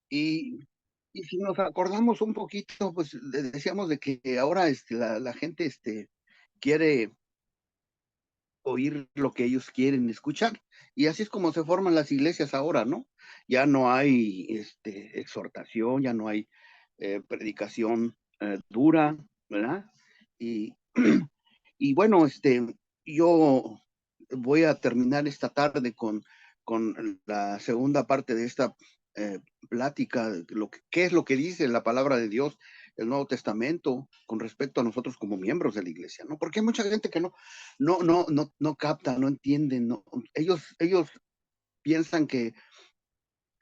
Y, y si nos acordamos un poquito, pues decíamos de que ahora la gente quiere oír lo que ellos quieren escuchar. Y así es como se forman las iglesias ahora, ¿no? Ya no hay exhortación, ya no hay predicación dura, ¿verdad? Y, y bueno, yo voy a terminar esta tarde con la segunda parte de esta eh, plática, qué es lo que dice la palabra de Dios, el Nuevo Testamento, con respecto a nosotros como miembros de la iglesia, ¿no? Porque hay mucha gente que no capta, no entiende, no, ellos piensan que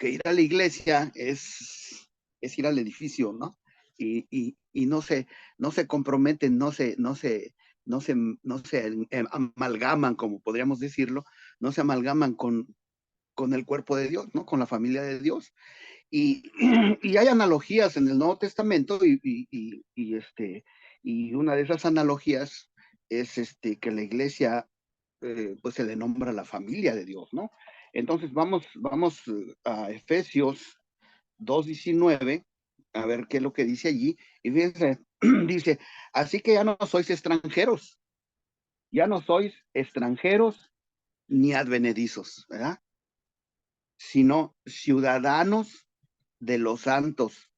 ir a la iglesia es ir al edificio, ¿no? Y no se comprometen, no se amalgaman, como podríamos decirlo, no se amalgaman con el cuerpo de Dios, ¿no? Con la familia de Dios. Y, y hay analogías en el Nuevo Testamento y una de esas analogías es que la iglesia pues se le nombra la familia de Dios, ¿no? Entonces vamos a Efesios 2:19, a ver qué es lo que dice allí. Y fíjense, dice, así que ya no sois extranjeros ni advenedizos, ¿verdad? Sino ciudadanos de los santos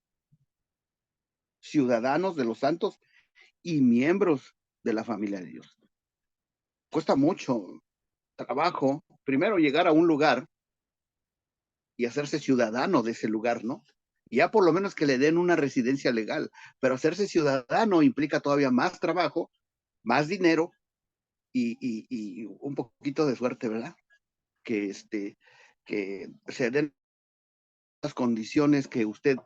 y miembros de la familia de Dios. Cuesta mucho trabajo, primero llegar a un lugar y hacerse ciudadano de ese lugar, ¿no? Ya por lo menos que le den una residencia legal, pero hacerse ciudadano implica todavía más trabajo, más dinero y un poquito de suerte, ¿verdad? Que, que se den las condiciones que usted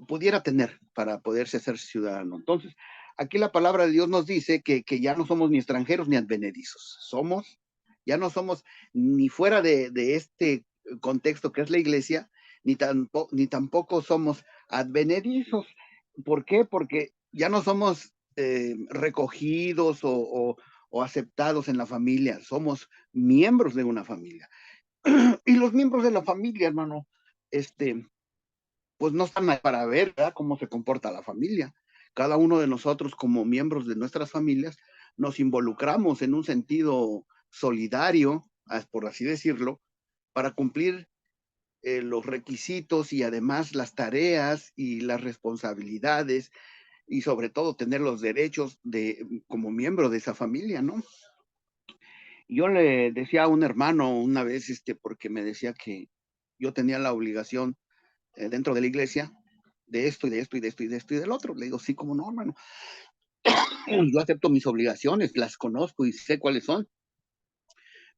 pudiera tener para poderse hacer ciudadano. Entonces, aquí la palabra de Dios nos dice que ya no somos ni extranjeros ni advenedizos, ya no somos ni fuera de este contexto que es la iglesia, ni tampoco somos advenedizos. ¿Por qué? Porque ya no somos recogidos o aceptados en la familia, somos miembros de una familia. Y los miembros de la familia, hermano, pues no están para ver, ¿verdad?, cómo se comporta la familia. Cada uno de nosotros, como miembros de nuestras familias, nos involucramos en un sentido solidario, por así decirlo, para cumplir los requisitos y además las tareas y las responsabilidades y sobre todo tener los derechos como miembro de esa familia, ¿no? Yo le decía a un hermano una vez, porque me decía que yo tenía la obligación dentro de la iglesia de esto y de esto y de esto y de esto y del otro. Le digo, sí, como no, hermano. Yo acepto mis obligaciones, las conozco y sé cuáles son,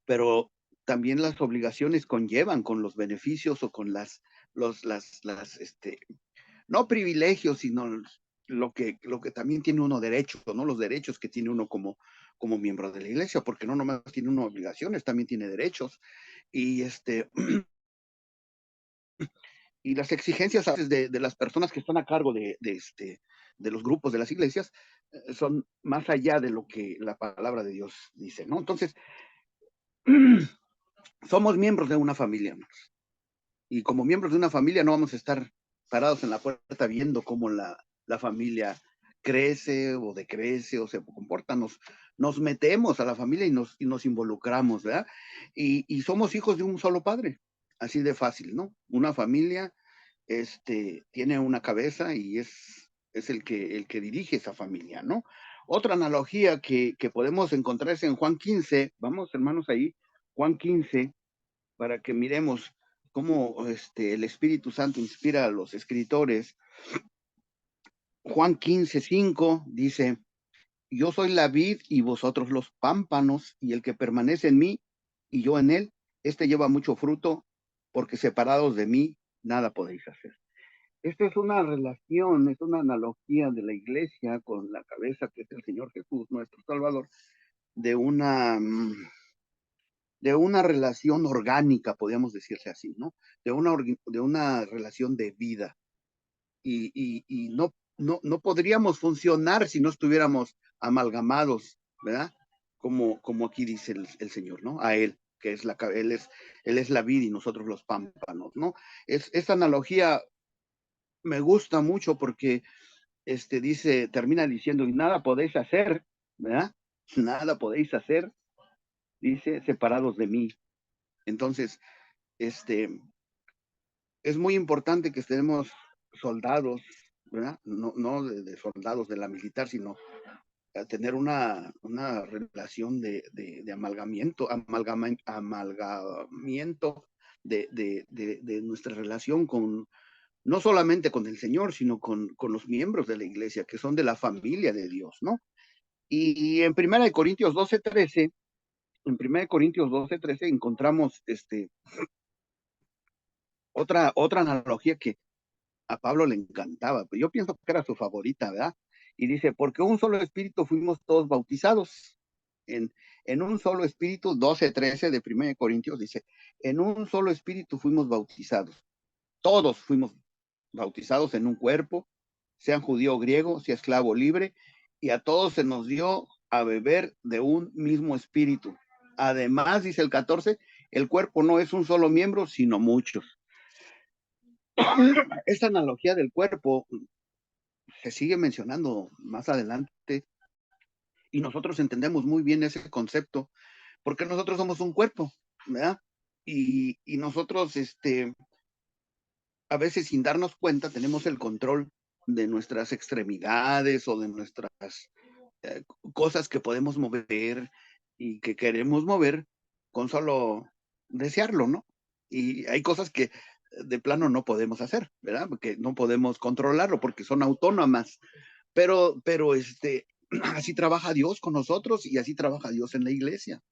pero también las obligaciones conllevan con los beneficios o con no privilegios, sino lo que también tiene uno derecho, ¿no? Los derechos que tiene uno como miembro de la iglesia, porque no nomás tiene uno obligaciones, también tiene derechos. Y y las exigencias a veces de las personas que están a cargo de los grupos de las iglesias son más allá de lo que la palabra de Dios dice, ¿no? Entonces, somos miembros de una familia, hermanos. Y como miembros de una familia no vamos a estar parados en la puerta viendo cómo la familia crece o decrece o se comporta. Nos metemos a la familia y nos involucramos, ¿verdad? Y somos hijos de un solo padre, así de fácil, ¿no? Una familia tiene una cabeza y es el que dirige esa familia, ¿no? Otra analogía que podemos encontrar es en Juan 15, vamos hermanos ahí, Juan 15, para que miremos cómo el Espíritu Santo inspira a los escritores. Juan 15:5 dice, yo soy la vid y vosotros los pámpanos, y el que permanece en mí y yo en él, este lleva mucho fruto, porque separados de mí, nada podéis hacer. Esta es una relación, es una analogía de la iglesia con la cabeza que es el Señor Jesús, nuestro Salvador, de una, de una relación orgánica, podríamos decirse así, ¿no? De una relación de vida. Y no podríamos funcionar si no estuviéramos amalgamados, ¿verdad? Como aquí dice el Señor, ¿no? A Él. que es él es la vid y nosotros los pámpanos, ¿no? Esta analogía me gusta mucho porque termina diciendo, y nada podéis hacer, ¿verdad? Nada podéis hacer, dice, separados de mí. Entonces, es muy importante que estemos soldados, ¿verdad? No de soldados de la militar, sino a tener una relación de amalgamiento de nuestra relación con, no solamente con el Señor, sino con los miembros de la iglesia, que son de la familia de Dios, ¿no? Y en 1 Corintios 12:13, en 1 Corintios 12:13 encontramos otra analogía que a Pablo le encantaba, pero yo pienso que era su favorita, ¿verdad? Y dice, porque un solo espíritu fuimos todos bautizados. En, en un solo espíritu, 12:13 de 1 Corintios dice, en un solo espíritu fuimos bautizados. Todos fuimos bautizados en un cuerpo, sean judío o griego, sea esclavo o libre, y a todos se nos dio a beber de un mismo espíritu. Además, dice el 14, el cuerpo no es un solo miembro, sino muchos. Esta analogía del cuerpo se sigue mencionando más adelante y nosotros entendemos muy bien ese concepto porque nosotros somos un cuerpo, ¿verdad? Y nosotros, a veces sin darnos cuenta, tenemos el control de nuestras extremidades o de nuestras eh, cosas que podemos mover y que queremos mover con solo desearlo, ¿no? Y hay cosas que de plano no podemos hacer, ¿verdad? Porque no podemos controlarlo porque son autónomas. Pero así trabaja Dios con nosotros y así trabaja Dios en la iglesia.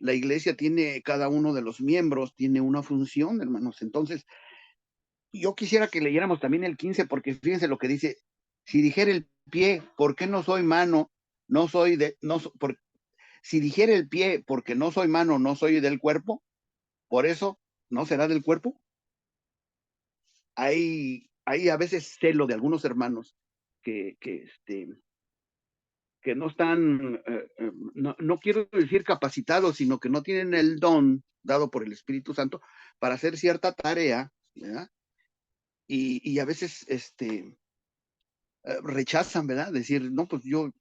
La iglesia tiene, cada uno de los miembros tiene una función, hermanos. Entonces, yo quisiera que leyéramos también el 15, porque fíjense lo que dice, si dijera el pie, ¿por qué no soy mano? No soy de, no, si dijera el pie, porque no soy mano, no soy del cuerpo, por eso no será del cuerpo. Hay a veces celo de algunos hermanos que, que, este, que no están, no quiero decir capacitados, sino que no tienen el don dado por el Espíritu Santo para hacer cierta tarea, ¿verdad? Y a veces rechazan, ¿verdad? Decir, no, pues yo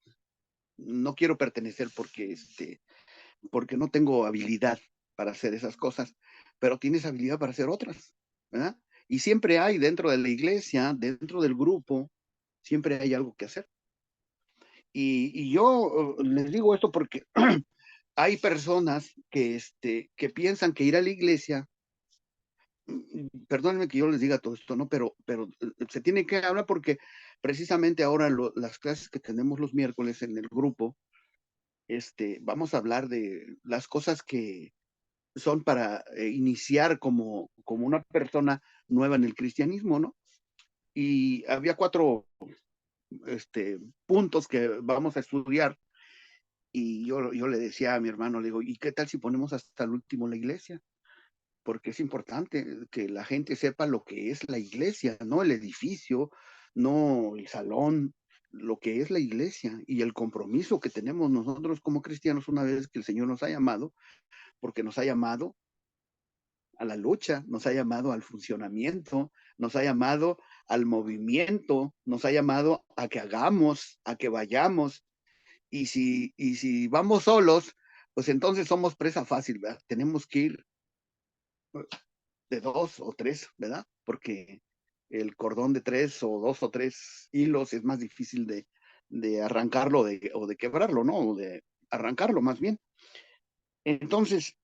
no quiero pertenecer porque no tengo habilidad para hacer esas cosas, pero tienes habilidad para hacer otras, ¿verdad? Y siempre hay dentro de la iglesia, dentro del grupo, siempre hay algo que hacer. Y yo les digo esto porque hay personas que piensan que ir a la iglesia, perdónenme que yo les diga todo esto, ¿no? Pero se tiene que hablar porque precisamente ahora las clases que tenemos los miércoles en el grupo, vamos a hablar de las cosas que son para iniciar como una persona nueva en el cristianismo, ¿no? Y había 4 puntos que vamos a estudiar y yo le decía a mi hermano, le digo, ¿y qué tal si ponemos hasta el último la iglesia? Porque es importante que la gente sepa lo que es la iglesia, no el edificio, no el salón, lo que es la iglesia y el compromiso que tenemos nosotros como cristianos una vez que el Señor nos ha llamado, porque nos ha llamado a la lucha, nos ha llamado al funcionamiento, nos ha llamado al movimiento, nos ha llamado a que hagamos, a que vayamos. Y si vamos solos, pues entonces somos presa fácil, ¿verdad? Tenemos que ir de 2 o 3, ¿verdad? Porque el cordón de 3 o 2 o 3 hilos es más difícil de arrancarlo o de quebrarlo, ¿no? O de arrancarlo más bien. Entonces,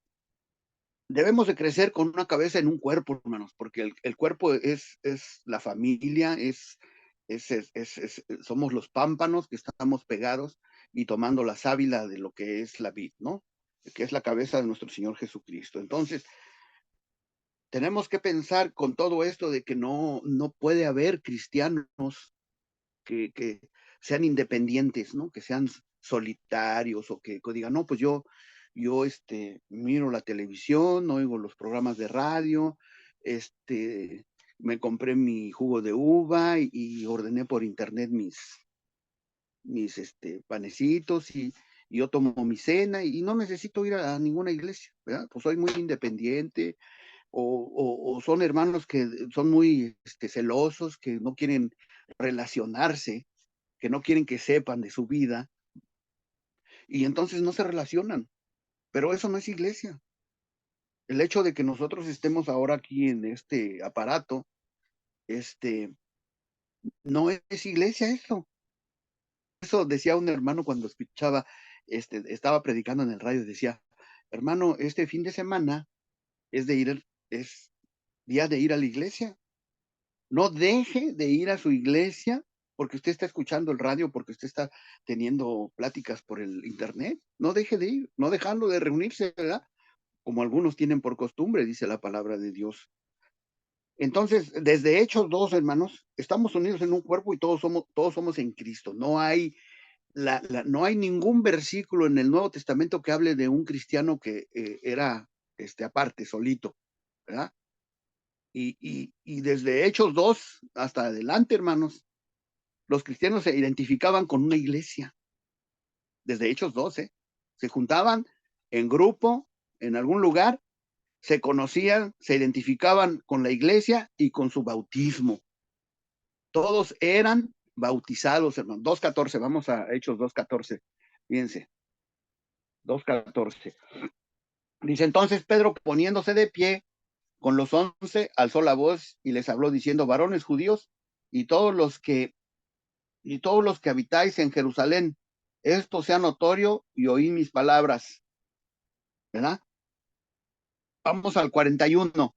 debemos de crecer con una cabeza en un cuerpo, hermanos, porque el cuerpo es la familia, somos los pámpanos que estamos pegados y tomando la sábila de lo que es la vid, ¿no? Que es la cabeza de nuestro Señor Jesucristo. Entonces, tenemos que pensar con todo esto de que no puede haber cristianos que sean independientes, ¿no? Que sean solitarios o que digan, no, pues yo miro la televisión, oigo los programas de radio, me compré mi jugo de uva y ordené por internet mis panecitos y y yo tomo mi cena y no necesito ir a ninguna iglesia, ¿verdad? Pues soy muy independiente, o son hermanos que son muy celosos, que no quieren relacionarse, que no quieren que sepan de su vida, y entonces no se relacionan, pero eso no es iglesia. El hecho de que nosotros estemos ahora aquí en este aparato, este, no es iglesia eso. Eso decía un hermano cuando escuchaba, estaba predicando en el radio, decía, hermano, este fin de semana es día de ir a la iglesia. No deje de ir a su iglesia porque usted está escuchando el radio, porque usted está teniendo pláticas por el internet. No deje de ir, no dejando de reunirse, ¿verdad? Como algunos tienen por costumbre, dice la palabra de Dios. Entonces, desde Hechos 2, hermanos, estamos unidos en un cuerpo y todos somos en Cristo. No hay ningún versículo en el Nuevo Testamento que hable de un cristiano que era aparte, solito, ¿verdad? Y desde Hechos 2 hasta adelante, hermanos, los cristianos se identificaban con una iglesia, desde Hechos 12, se juntaban en grupo, en algún lugar, se conocían, se identificaban con la iglesia y con su bautismo. Todos eran bautizados, hermano. 2:14, vamos a Hechos 2:14. Fíjense, 2:14. Dice entonces Pedro, poniéndose de pie con los 11, alzó la voz y les habló diciendo, varones judíos y todos los que habitáis en Jerusalén, esto sea notorio y oí mis palabras, ¿verdad? Vamos al 41.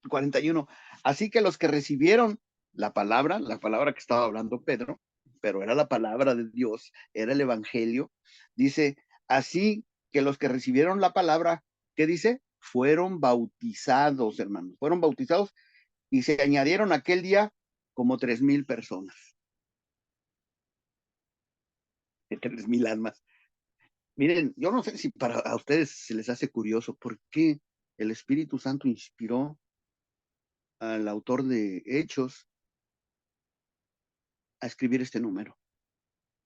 41. Así que los que recibieron la palabra que estaba hablando Pedro, pero era la palabra de Dios, era el evangelio, dice, así que los que recibieron la palabra, ¿qué dice? Fueron bautizados, hermanos, fueron bautizados y se añadieron aquel día como 3,000 personas, 3,000 almas. Miren, yo no sé si para a ustedes se les hace curioso por qué el Espíritu Santo inspiró al autor de Hechos a escribir este número.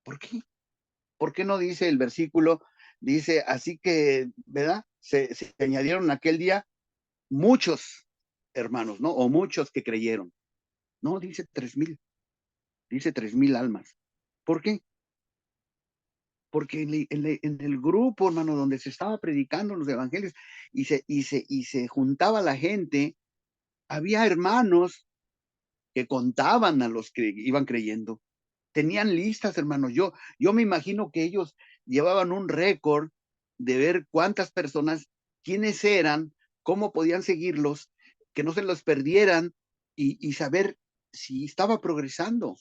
¿Por qué? ¿Por qué no dice el versículo? Dice, así que, ¿verdad? Se añadieron aquel día muchos hermanos, ¿no? O muchos que creyeron. No, dice 3,000 almas. ¿Por qué? Porque en el grupo, hermano, donde se estaba predicando los evangelios y se juntaba la gente, había hermanos que contaban a los que iban creyendo. Tenían listas, hermanos. Yo me imagino que ellos llevaban un récord de ver cuántas personas, quiénes eran, cómo podían seguirlos, que no se los perdieran y saber si estaba progresando.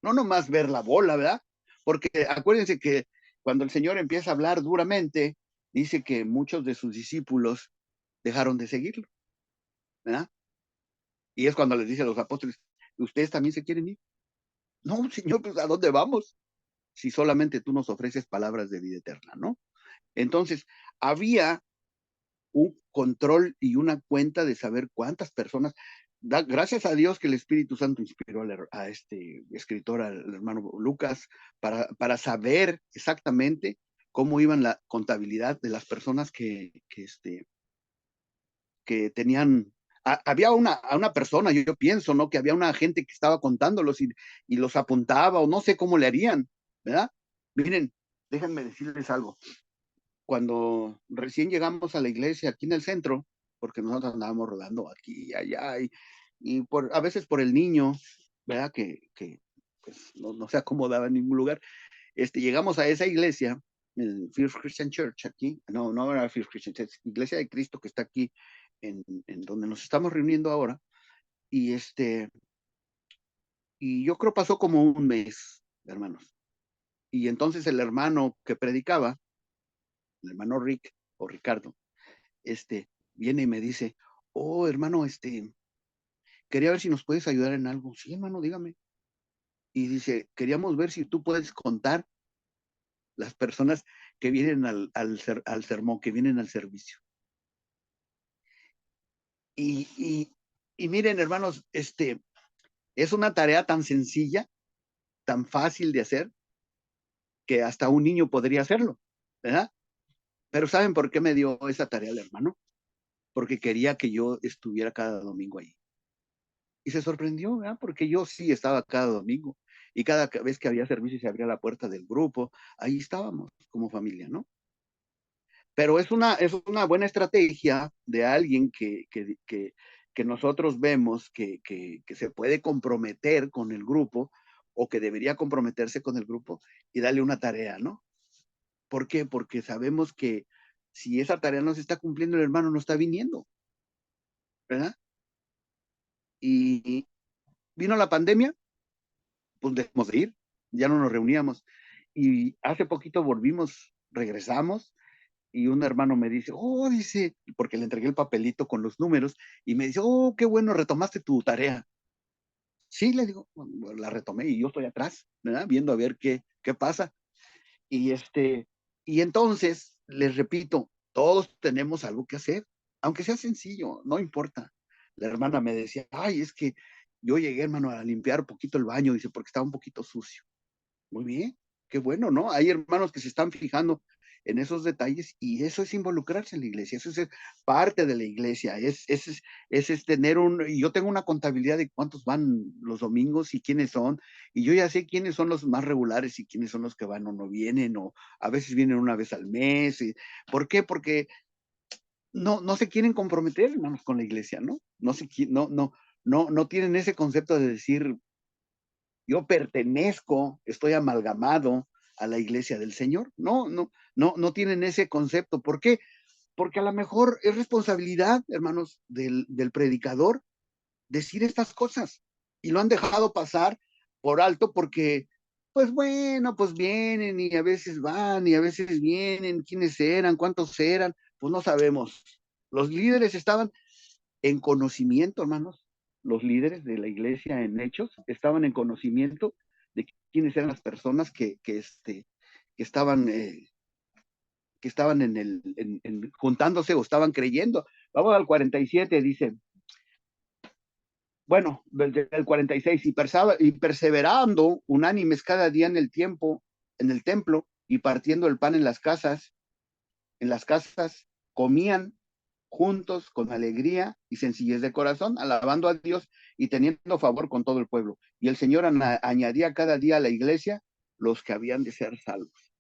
No nomás ver la bola, ¿verdad? Porque acuérdense que cuando el Señor empieza a hablar duramente, dice que muchos de sus discípulos dejaron de seguirlo, ¿verdad? Y es cuando les dice a los apóstoles, ¿ustedes también se quieren ir? No, Señor, pues ¿a dónde vamos? Si solamente tú nos ofreces palabras de vida eterna, ¿no? Entonces, había un control y una cuenta de saber cuántas personas, gracias a Dios que el Espíritu Santo inspiró a este escritor, al hermano Lucas, para saber exactamente cómo iban la contabilidad de las personas que tenían, había una persona, yo pienso, ¿no? Que había una gente que estaba contándolos y los apuntaba o no sé cómo le harían, ¿verdad? Miren, déjenme decirles algo. Cuando recién llegamos a la iglesia aquí en el centro, porque nosotros andábamos rodando aquí y allá, y a veces por el niño, ¿verdad? Que pues no se acomodaba en ningún lugar. Llegamos a esa iglesia, el First Christian Church aquí, no era First Christian Church, Iglesia de Cristo que está aquí en donde nos estamos reuniendo ahora, y y yo creo pasó como un mes, hermanos. Y entonces el hermano que predicaba, el hermano Rick o Ricardo, viene y me dice, oh, hermano, quería ver si nos puedes ayudar en algo. Sí, hermano, dígame. Y dice, queríamos ver si tú puedes contar las personas que vienen al sermón, que vienen al servicio. Y, y, y miren, hermanos, es una tarea tan sencilla, tan fácil de hacer que hasta un niño podría hacerlo, ¿verdad? Pero ¿saben por qué me dio esa tarea el hermano? Porque quería que yo estuviera cada domingo ahí. Y se sorprendió, ¿verdad? Porque yo sí estaba cada domingo. Y cada vez que había servicio y se abría la puerta del grupo, ahí estábamos como familia, ¿no? Pero es una buena estrategia de alguien que nosotros vemos que se puede comprometer con el grupo o que debería comprometerse con el grupo y darle una tarea, ¿no? ¿Por qué? Porque sabemos que si esa tarea no se está cumpliendo, el hermano no está viniendo, ¿verdad? Y vino la pandemia, pues dejamos de ir, ya no nos reuníamos. Y hace poquito volvimos, regresamos, y un hermano me dice, oh, dice, porque le entregué el papelito con los números, y me dice, oh, qué bueno, retomaste tu tarea. Sí, le digo, bueno, la retomé y yo estoy atrás, ¿verdad? Viendo a ver qué pasa. Y y entonces, les repito, todos tenemos algo que hacer, aunque sea sencillo, no importa. La hermana me decía, ay, es que yo llegué, hermano, a limpiar un poquito el baño, dice, porque estaba un poquito sucio. Muy bien, qué bueno, ¿no? Hay hermanos que se están fijando en esos detalles y eso es involucrarse en la iglesia, eso es parte de la iglesia, es tener yo tengo una contabilidad de cuántos van los domingos y quiénes son, y yo ya sé quiénes son los más regulares y quiénes son los que van o no vienen, o a veces vienen una vez al mes. ¿Por qué? Porque no se quieren comprometer, hermanos, con la iglesia, ¿no? No tienen ese concepto de decir, yo pertenezco, estoy amalgamado a la iglesia del Señor. No tienen ese concepto. ¿Por qué? Porque a lo mejor es responsabilidad, hermanos, del predicador decir estas cosas y lo han dejado pasar por alto porque, pues bueno, pues vienen y a veces van y a veces vienen, quiénes eran, cuántos eran, pues no sabemos. Los líderes estaban en conocimiento, hermanos, los líderes de la iglesia en Hechos estaban en conocimiento de quiénes eran las personas que que estaban juntándose o estaban creyendo. Vamos al 47, dice, bueno, desde el 46, y perseverando unánimes cada día en el templo, y partiendo el pan en las casas, comían juntos con alegría y sencillez de corazón, alabando a Dios y teniendo favor con todo el pueblo. Y el Señor añadía cada día a la iglesia los que habían de ser salvos.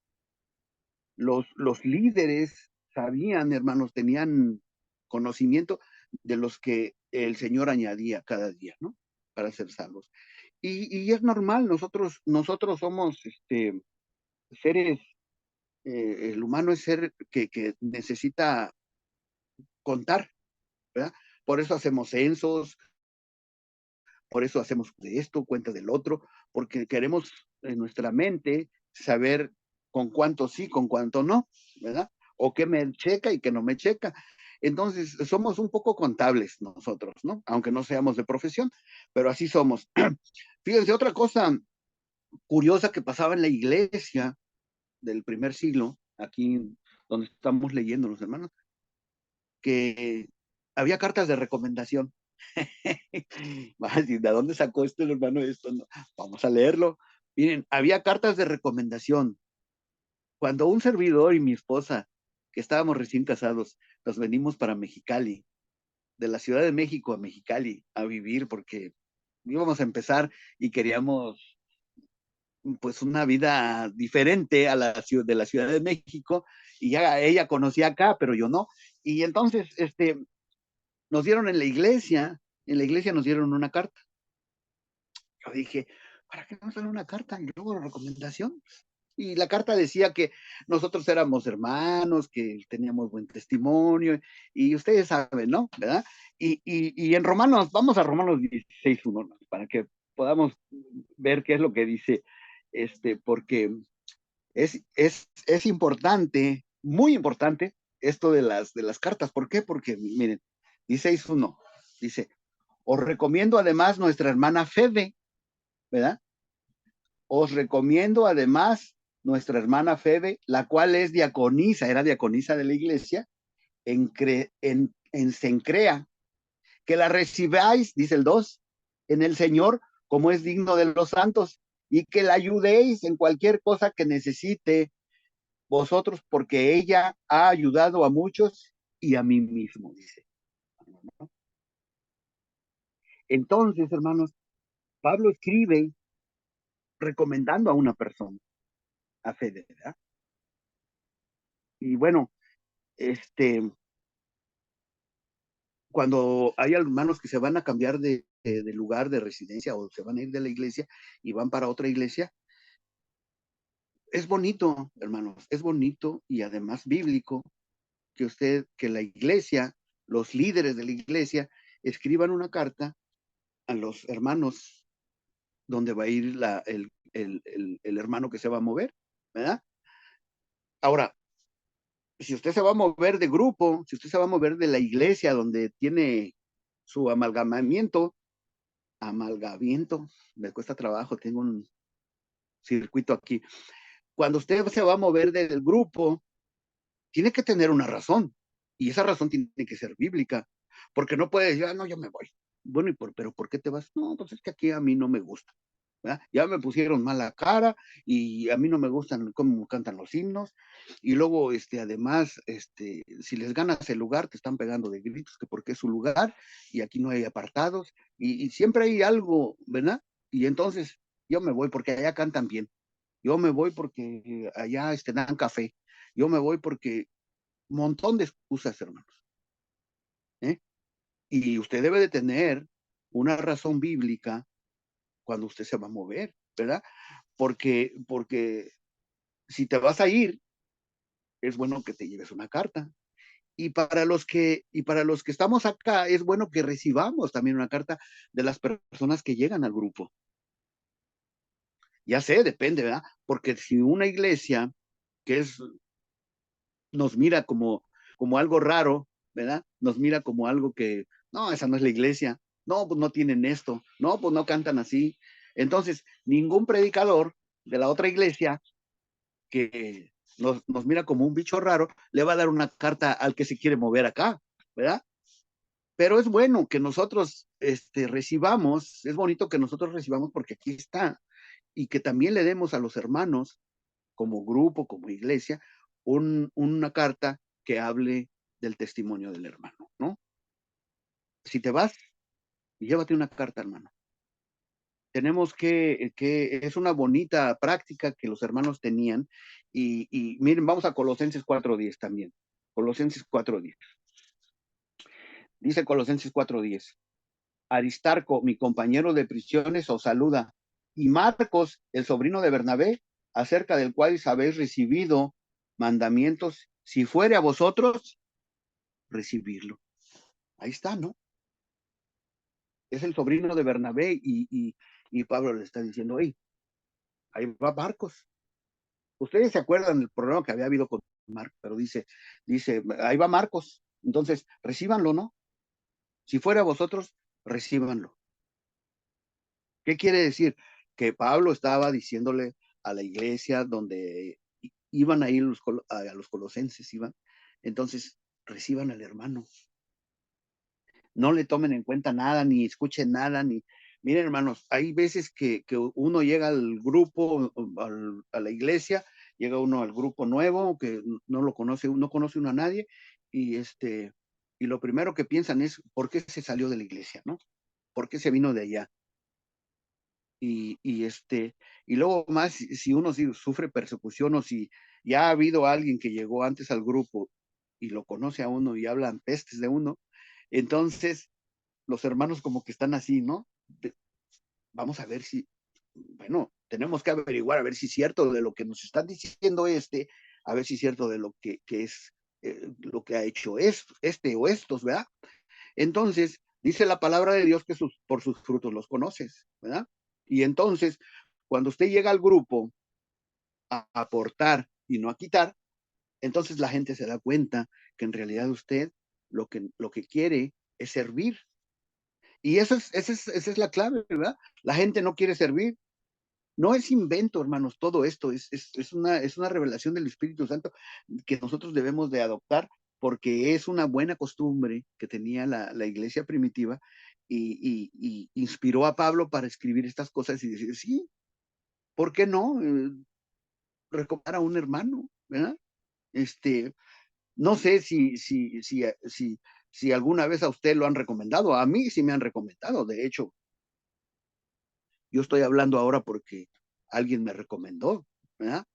Los líderes sabían, hermanos, tenían conocimiento de los que el Señor añadía cada día, ¿no? Para ser salvos. Y es normal, nosotros somos seres, el humano es ser que necesita contar, ¿verdad? Por eso hacemos censos, por eso hacemos de esto, cuenta del otro, porque queremos en nuestra mente saber con cuánto sí, con cuánto no, ¿verdad? O qué me checa y qué no me checa. Entonces, somos un poco contables nosotros, ¿no? Aunque no seamos de profesión, pero así somos. Fíjense, otra cosa curiosa que pasaba en la iglesia del primer siglo, aquí donde estamos leyendo los hermanos, que había cartas de recomendación. ¿De dónde sacó el hermano esto? No, vamos a leerlo. Miren, había cartas de recomendación. Cuando un servidor y mi esposa, que estábamos recién casados, nos venimos para Mexicali, de la Ciudad de México a Mexicali, a vivir, porque íbamos a empezar y queríamos pues una vida diferente a de la Ciudad de México, y ya ella conocía acá, pero yo no. Y entonces, nos dieron en la iglesia nos dieron una carta. Yo dije, ¿para qué nos dan una carta? Y luego la recomendación. Y la carta decía que nosotros éramos hermanos, que teníamos buen testimonio, y ustedes saben, ¿no? ¿Verdad? Y en Romanos, vamos a Romanos 16:1, para que podamos ver qué es lo que dice, porque es importante, muy importante, esto de las cartas. ¿Por qué? Porque, miren, 16:1, dice, os recomiendo además nuestra hermana Febe, ¿verdad? Os recomiendo además nuestra hermana Febe, la cual es diaconisa, era diaconisa de la iglesia, en Cencrea, que la recibáis, dice el 2, en el Señor, como es digno de los santos, y que la ayudéis en cualquier cosa que necesite vosotros, porque ella ha ayudado a muchos y a mí mismo, dice. Entonces, hermanos, Pablo escribe recomendando a una persona, a Fede, ¿verdad? Y bueno, este, cuando hay hermanos que se van a cambiar de lugar de residencia o se van a ir de la iglesia y van para otra iglesia, es bonito, hermanos, es bonito y además bíblico que la iglesia, los líderes de la iglesia, escriban una carta a los hermanos donde va a ir el hermano que se va a mover, ¿verdad? Ahora, si usted se va a mover de grupo, si usted se va a mover de la iglesia donde tiene su amalgamiento, me cuesta trabajo, tengo un circuito aquí. Cuando usted se va a mover del grupo, tiene que tener una razón, y esa razón tiene que ser bíblica, porque no puede decir, ah, no, yo me voy. Bueno, pero ¿por qué te vas? No, pues es que aquí a mí no me gusta. ¿Verdad? Ya me pusieron mala cara y a mí no me gustan cómo cantan los himnos. Y luego, además, si les ganas el lugar, te están pegando de gritos que porque es su lugar y aquí no hay apartados y siempre hay algo, ¿verdad? Y entonces yo me voy porque allá cantan bien. Yo me voy porque allá dan café. Yo me voy porque un montón de excusas, hermanos. ¿Eh? Y usted debe de tener una razón bíblica cuando usted se va a mover, ¿verdad? Porque si te vas a ir, es bueno que te lleves una carta. Y para los que estamos acá, es bueno que recibamos también una carta de las personas que llegan al grupo. Ya sé, depende, ¿verdad? Porque si una iglesia que nos mira como algo raro, ¿verdad? Nos mira como algo que, no, esa no es la iglesia, no, pues no tienen esto, no, pues no cantan así. Entonces, ningún predicador de la otra iglesia que nos mira como un bicho raro, le va a dar una carta al que se quiere mover acá, ¿verdad? Pero es bueno que nosotros recibamos, es bonito que nosotros recibamos porque aquí está, y que también le demos a los hermanos, como grupo, como iglesia, una carta que hable del testimonio del hermano, ¿no? Si te vas, llévate una carta, hermano. Tenemos que es una bonita práctica que los hermanos tenían, y miren, vamos a Colosenses 4:10 también. Colosenses 4:10. Dice Colosenses 4:10. Aristarco, mi compañero de prisiones, os saluda. Y Marcos, el sobrino de Bernabé, acerca del cual habéis recibido mandamientos, si fuere a vosotros, recibirlo. Ahí está, ¿no? Es el sobrino de Bernabé y Pablo le está diciendo, hey, ahí va Marcos. Ustedes se acuerdan del problema que había habido con Marcos, pero dice, ahí va Marcos. Entonces, recíbanlo, ¿no? Si fuera a vosotros, recíbanlo. ¿Qué quiere decir? Que Pablo estaba diciéndole a la iglesia donde iban a ir a los colosenses, iban. Entonces, reciban al hermano. No le tomen en cuenta nada, ni escuchen nada, ni... Miren, hermanos, hay veces que uno llega al grupo, a la iglesia, llega uno al grupo nuevo, que no lo conoce, no conoce uno a nadie, y y lo primero que piensan es, ¿por qué se salió de la iglesia, no? ¿Por qué se vino de allá? Y luego más, si uno sufre persecución o si ya ha habido alguien que llegó antes al grupo y lo conoce a uno y hablan pestes de uno, entonces los hermanos como que están así, ¿no? Vamos a ver si, bueno, tenemos que averiguar a ver si es cierto de lo que nos están diciendo a ver si es cierto de lo que es lo que ha hecho o estos, ¿verdad? Entonces, dice la palabra de Dios que por sus frutos los conoces, ¿verdad? Y entonces, cuando usted llega al grupo a aportar y no a quitar, entonces la gente se da cuenta que en realidad usted lo que quiere es servir. Y esa es la clave, ¿verdad? La gente no quiere servir. No es invento, hermanos, todo esto es una revelación del Espíritu Santo que nosotros debemos de adoptar porque es una buena costumbre que tenía la iglesia primitiva y inspiró a Pablo para escribir estas cosas y decir, sí, ¿por qué no? Recomendar a un hermano, ¿verdad? Este, no sé si alguna vez a usted lo han recomendado. A mí sí me han recomendado. De hecho, yo estoy hablando ahora porque alguien me recomendó, ¿verdad?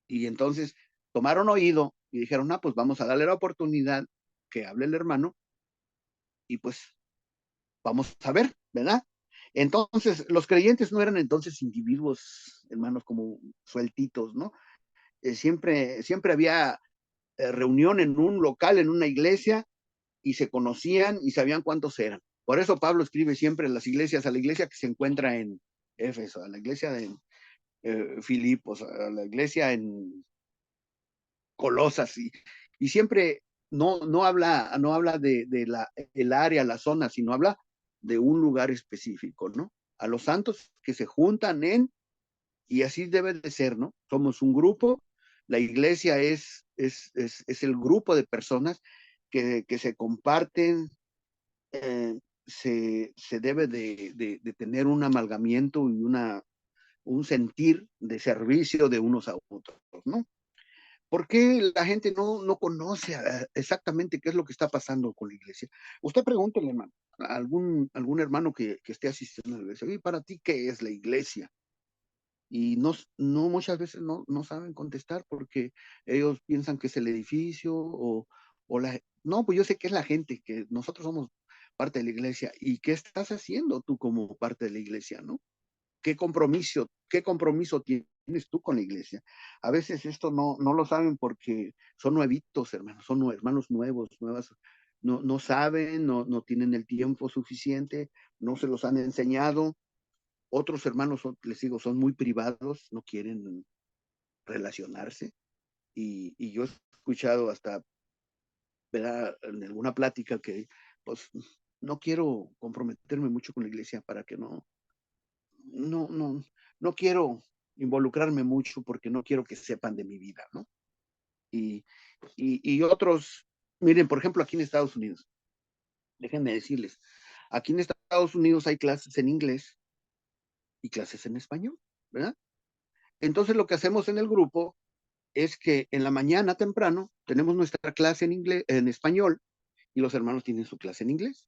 Y entonces tomaron oído y dijeron, pues vamos a darle la oportunidad que hable el hermano y pues vamos a ver, ¿verdad? Entonces, los creyentes no eran entonces individuos, hermanos, como sueltitos, ¿no? Siempre había reunión en un local, en una iglesia, y se conocían y sabían cuántos eran. Por eso Pablo escribe siempre en las iglesias, a la iglesia que se encuentra en Éfeso, a la iglesia de Filipos, a la iglesia en Colosas, y siempre no habla de el área, la zona, sino habla de un lugar específico, ¿no? A los santos que se juntan y así debe de ser, ¿no? Somos un grupo, la iglesia es el grupo de personas que se comparten, eh, se debe de tener un amalgamiento y un sentir de servicio de unos a otros, ¿no? ¿Por qué la gente no conoce exactamente qué es lo que está pasando con la iglesia? Usted pregúntele, hermano, a algún hermano que esté asistiendo a la iglesia, ¿y para ti qué es la iglesia? Y no muchas veces no saben contestar porque ellos piensan que es el edificio no, pues yo sé que es la gente, que nosotros somos parte de la iglesia. ¿Y qué estás haciendo tú como parte de la iglesia, no? ¿Qué compromiso tienes tú con la iglesia? A veces esto no lo saben porque son nuevitos, hermanos, son hermanos nuevos, nuevas, no saben, no tienen el tiempo suficiente, no se los han enseñado. Otros hermanos, les digo, son muy privados, no quieren relacionarse. Y yo he escuchado hasta, ¿verdad?, en alguna plática que, pues, no quiero comprometerme mucho con la iglesia para que no, no, no quiero involucrarme mucho porque no quiero que sepan de mi vida, ¿no? Y, y otros, miren, por ejemplo, aquí en Estados Unidos, déjenme decirles, aquí en Estados Unidos hay clases en inglés y clases en español, ¿verdad? Entonces lo que hacemos en el grupo es que en la mañana temprano tenemos nuestra clase en inglés, en español, y los hermanos tienen su clase en inglés.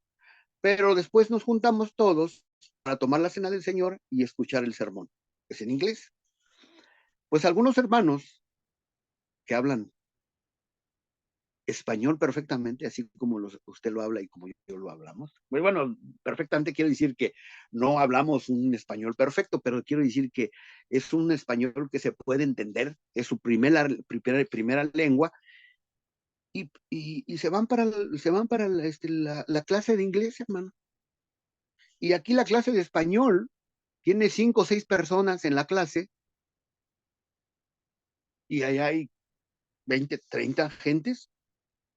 Pero después nos juntamos todos para tomar la cena del Señor y escuchar el sermón. Es en inglés. Pues algunos hermanos que hablan español perfectamente, así como usted lo habla y como yo lo hablamos. Bueno, perfectamente quiero decir que no hablamos un español perfecto, pero quiero decir que es un español que se puede entender, es su primera lengua, y se van para la clase de inglés, hermano. Y aquí la clase de español tiene 5 o 6 personas en la clase y ahí hay 20, 30 gentes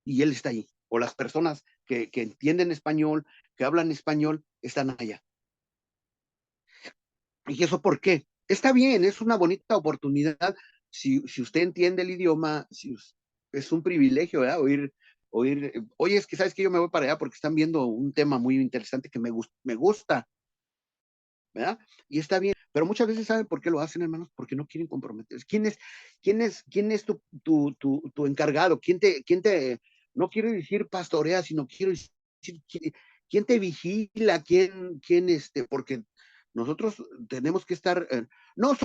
y él está ahí. O las personas que entienden español, que hablan español, están allá. ¿Y eso por qué? Está bien, es una bonita oportunidad. Si usted entiende el idioma, es un privilegio, ¿verdad? Oye, es que sabes que yo me voy para allá porque están viendo un tema muy interesante que me gusta, ¿verdad? Y está bien, pero muchas veces saben por qué lo hacen, hermanos, porque no quieren comprometerse. ¿Quién es tu encargado? No quiero decir pastorea, sino quiero decir, ¿quién te vigila? Porque nosotros tenemos que estar, no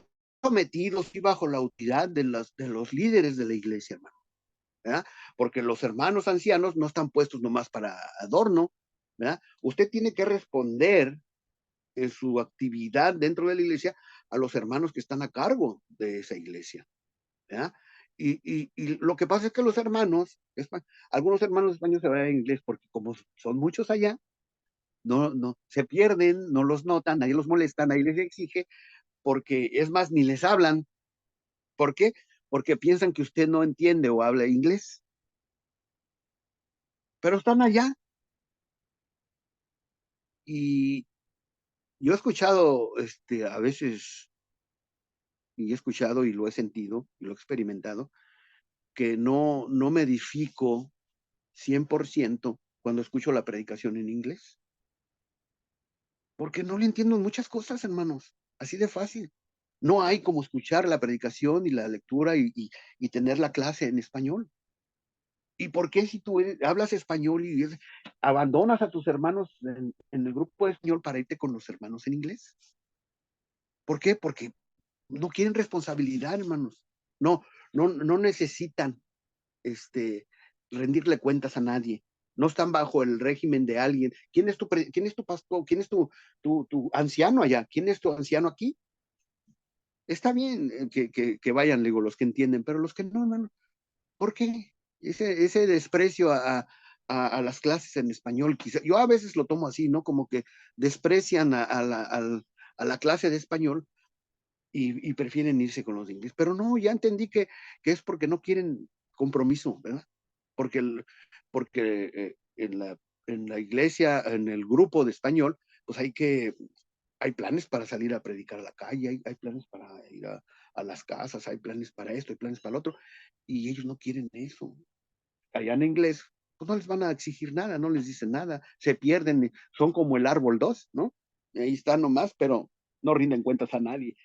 sometidos y bajo la autoridad de los líderes de la iglesia, hermano, ¿verdad? Porque los hermanos ancianos no están puestos nomás para adorno, ¿verdad? Usted tiene que responder en su actividad dentro de la iglesia a los hermanos que están a cargo de esa iglesia, ¿ya? Y lo que pasa es que los hermanos, algunos hermanos españoles se van a inglés porque como son muchos allá, no, se pierden, no los notan, nadie los molesta, nadie les exige, porque es más, ni les hablan. ¿Por qué? Porque piensan que usted no entiende o habla inglés, pero están allá. Y yo he escuchado, a veces, y he escuchado y lo he sentido y lo he experimentado, que no me edifico 100% cuando escucho la predicación en inglés, porque no le entiendo muchas cosas, hermanos, así de fácil. No hay como escuchar la predicación y la lectura y tener la clase en español. ¿Y por qué si tú hablas español y abandonas a tus hermanos en el grupo de español para irte con los hermanos en inglés? ¿Por qué? Porque no quieren responsabilidad, hermanos. No, no necesitan rendirle cuentas a nadie. No están bajo el régimen de alguien. ¿Quién es tu pastor? ¿Quién es tu anciano allá? ¿Quién es tu anciano aquí? Está bien que vayan, digo, los que entienden, pero los que no, hermano, ¿por qué? Ese desprecio a las clases en español, quizá, yo a veces lo tomo así, ¿no? Como que desprecian a la clase de español y prefieren irse con los de inglés. Pero no, ya entendí que es porque no quieren compromiso, ¿verdad? Porque, porque en la iglesia, en el grupo de español, pues hay planes para salir a predicar a la calle, hay planes para ir a las casas, hay planes para esto, hay planes para lo otro, y ellos no quieren eso. Allá en inglés, pues no les van a exigir nada, no les dicen nada, se pierden, son como el árbol 2, ¿no? Ahí están nomás, pero no rinden cuentas a nadie.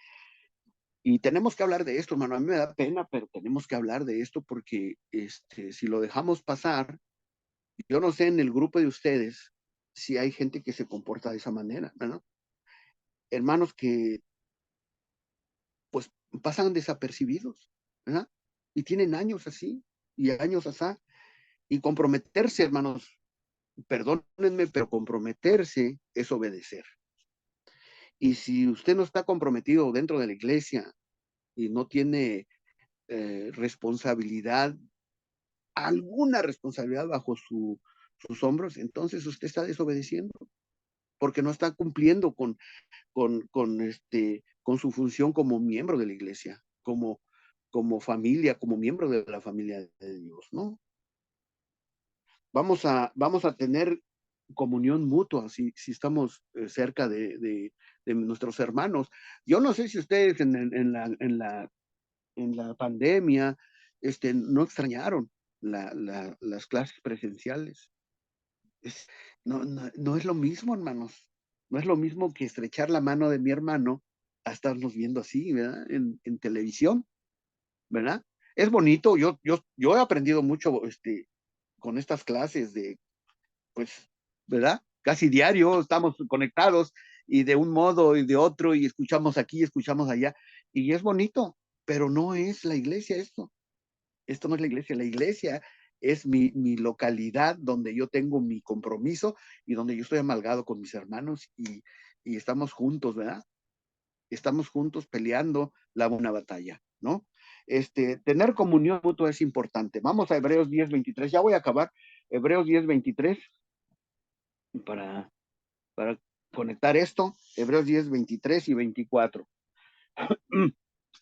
Y tenemos que hablar de esto, hermano. A mí me da pena, pero tenemos que hablar de esto porque si lo dejamos pasar, yo no sé en el grupo de ustedes si hay gente que se comporta de esa manera, ¿no? Hermanos que pues pasan desapercibidos, ¿verdad? Y tienen años así, y años así, y comprometerse, hermanos, perdónenme, pero comprometerse es obedecer. Y si usted no está comprometido dentro de la iglesia y no tiene responsabilidad, alguna responsabilidad bajo sus hombros, entonces usted está desobedeciendo, porque no está cumpliendo con su función como miembro de la iglesia, como familia, como miembro de la familia de Dios, ¿no? Vamos a tener comunión mutua si estamos cerca de nuestros hermanos. Yo no sé si ustedes en la pandemia no extrañaron las clases presenciales. Es, no es lo mismo, hermanos. No es lo mismo que estrechar la mano de mi hermano a estarnos viendo así, ¿verdad? En televisión, ¿verdad? Es bonito, yo he aprendido mucho con estas clases pues, ¿verdad? Casi diario estamos conectados y de un modo y de otro y escuchamos aquí, escuchamos allá y es bonito, pero no es la iglesia esto. Esto no es la iglesia es mi localidad donde yo tengo mi compromiso y donde yo estoy amalgado con mis hermanos y estamos juntos, ¿verdad? Estamos juntos peleando la buena batalla, ¿no? Tener comunión mutua es importante. Vamos a Hebreos 10:23, ya voy a acabar. Hebreos 10:23 para, para conectar esto. Hebreos 10:23 y 24.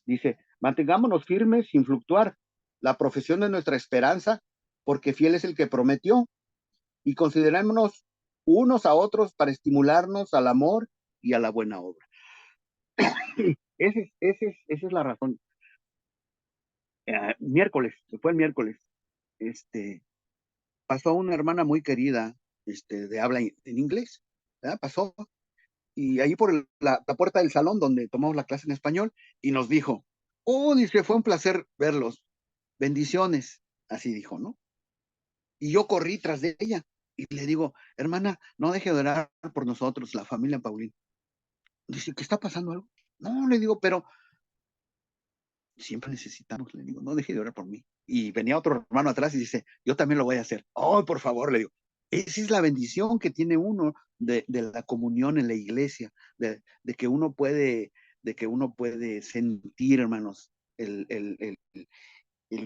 Dice, mantengámonos firmes sin fluctuar la profesión de nuestra esperanza, porque fiel es el que prometió, y considerémonos unos a otros para estimularnos al amor y a la buena obra. Esa es la razón. Miércoles, fue el miércoles, pasó una hermana muy querida, de habla en inglés, ¿verdad? Pasó, y ahí por la puerta del salón donde tomamos la clase en español, y nos dijo, oh, dice, fue un placer verlos, bendiciones, así dijo, ¿no? Y yo corrí tras de ella, y le digo, hermana, no deje de orar por nosotros, la familia Paulín. Dice, ¿qué está pasando algo? No, le digo, pero siempre necesitamos, le digo, no deje de orar por mí. Y venía otro hermano atrás y dice, yo también lo voy a hacer. Oh, por favor, le digo. Esa es la bendición que tiene uno de la comunión en la iglesia, de que uno puede, de que uno puede sentir, hermanos, el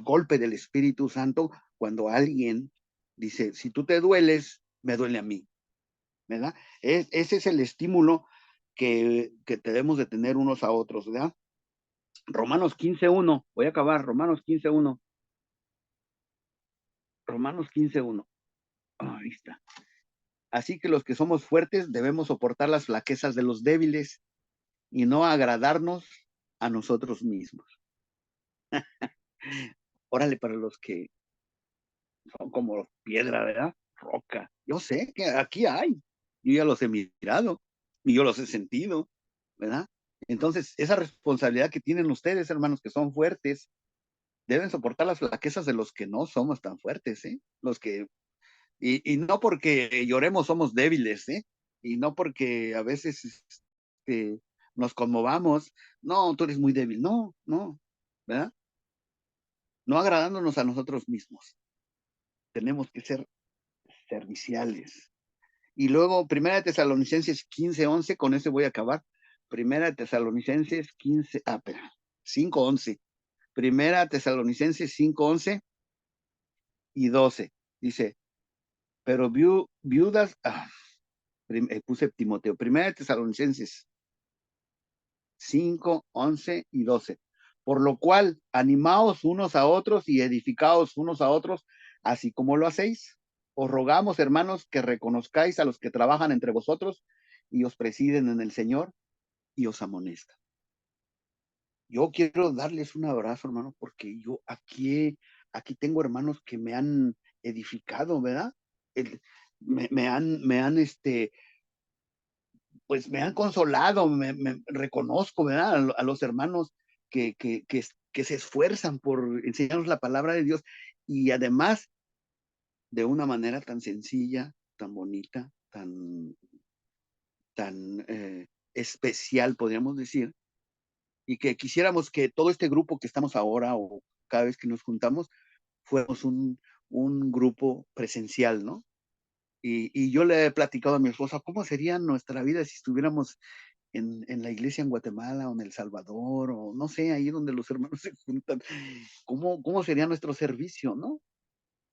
golpe del Espíritu Santo cuando alguien dice, si tú te dueles, me duele a mí, ¿verdad? Ese es el estímulo que debemos de tener unos a otros, ¿verdad? Romanos 15:1, voy a acabar, Romanos 15:1. Romanos 15:1. Ahí está. Así que los que somos fuertes debemos soportar las flaquezas de los débiles y no agradarnos a nosotros mismos. Órale, para los que son como piedra, ¿verdad? Roca. Yo sé que aquí hay. Yo ya los he mirado y yo los he sentido, ¿verdad? Entonces, esa responsabilidad que tienen ustedes, hermanos, que son fuertes, deben soportar las flaquezas de los que no somos tan fuertes, ¿eh? Los que, y no porque lloremos somos débiles, ¿eh? Y no porque a veces nos conmovamos, no, tú eres muy débil, no, no, ¿verdad? No agradándonos a nosotros mismos. Tenemos que ser serviciales. Y luego, Primera de Tesalonicenses 15:11, con ese voy a acabar. Primera de Tesalonicenses 5:11. Primera de Tesalonicenses 5:11 y 12. Dice, pero viudas, puse Timoteo, Primera de Tesalonicenses 5:11 y 12. Por lo cual, animaos unos a otros y edificaos unos a otros, así como lo hacéis. Os rogamos, hermanos, que reconozcáis a los que trabajan entre vosotros y os presiden en el Señor y os amonestan. Yo quiero darles un abrazo, hermano, porque yo aquí tengo hermanos que me han edificado, ¿verdad? Me han pues me han consolado, me reconozco, ¿verdad? A los hermanos que se esfuerzan por enseñarnos la palabra de Dios y además de una manera tan sencilla, tan bonita, tan especial, podríamos decir, y que quisiéramos que todo este grupo que estamos ahora o cada vez que nos juntamos, fuéramos un grupo presencial, ¿no? Y yo le he platicado a mi esposa, ¿cómo sería nuestra vida si estuviéramos en la iglesia en Guatemala o en El Salvador o no sé, ahí donde los hermanos se juntan? ¿Cómo sería nuestro servicio, no?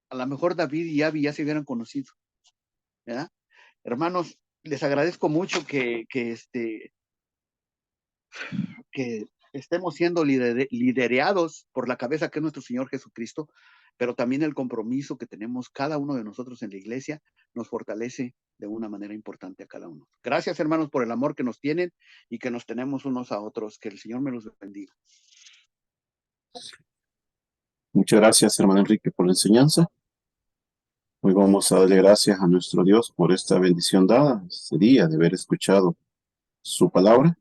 A lo mejor David y Abby ya se hubieran conocido, ¿verdad? Hermanos, les agradezco mucho que estemos siendo liderados por la cabeza que es nuestro Señor Jesucristo, pero también el compromiso que tenemos cada uno de nosotros en la iglesia nos fortalece de una manera importante a cada uno. Gracias, hermanos, por el amor que nos tienen y que nos tenemos unos a otros. Que el Señor me los bendiga. Muchas gracias, hermano Enrique, por la enseñanza. Hoy vamos a darle gracias a nuestro Dios por esta bendición dada, este día, de haber escuchado su palabra,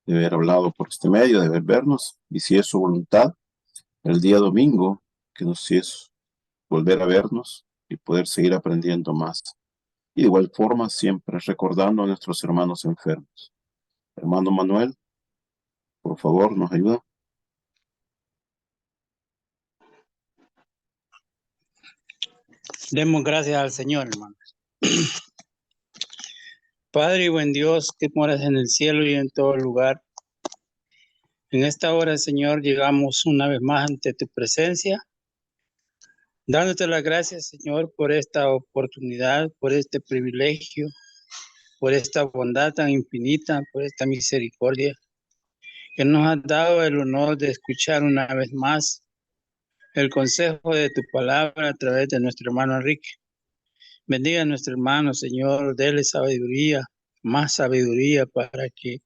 de haber hablado por este medio, de haber vernos, y si es su voluntad, el día domingo, que nos es volver a vernos y poder seguir aprendiendo más. Y de igual forma, siempre recordando a nuestros hermanos enfermos. Hermano Manuel, por favor, nos ayuda. Demos gracias al Señor, hermanos. Padre y buen Dios, que moras en el cielo y en todo lugar. En esta hora, Señor, llegamos una vez más ante tu presencia, dándote las gracias, Señor, por esta oportunidad, por este privilegio, por esta bondad tan infinita, por esta misericordia, que nos has dado el honor de escuchar una vez más el consejo de tu palabra a través de nuestro hermano Enrique. Bendiga a nuestro hermano, Señor, dele sabiduría, más sabiduría para que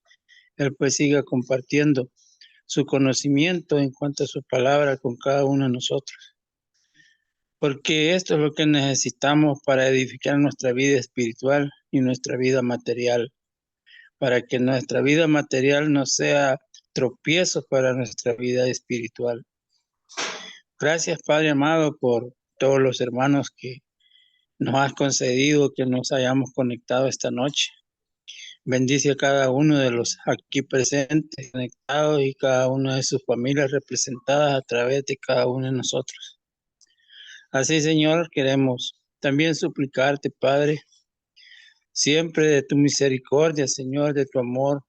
él pues siga compartiendo su conocimiento en cuanto a su palabra con cada uno de nosotros. Porque esto es lo que necesitamos para edificar nuestra vida espiritual y nuestra vida material, para que nuestra vida material no sea tropiezo para nuestra vida espiritual. Gracias, Padre amado, por todos los hermanos que nos has concedido que nos hayamos conectado esta noche. Bendice a cada uno de los aquí presentes, conectados y cada una de sus familias representadas a través de cada uno de nosotros. Así, Señor, queremos también suplicarte, Padre, siempre de tu misericordia, Señor, de tu amor,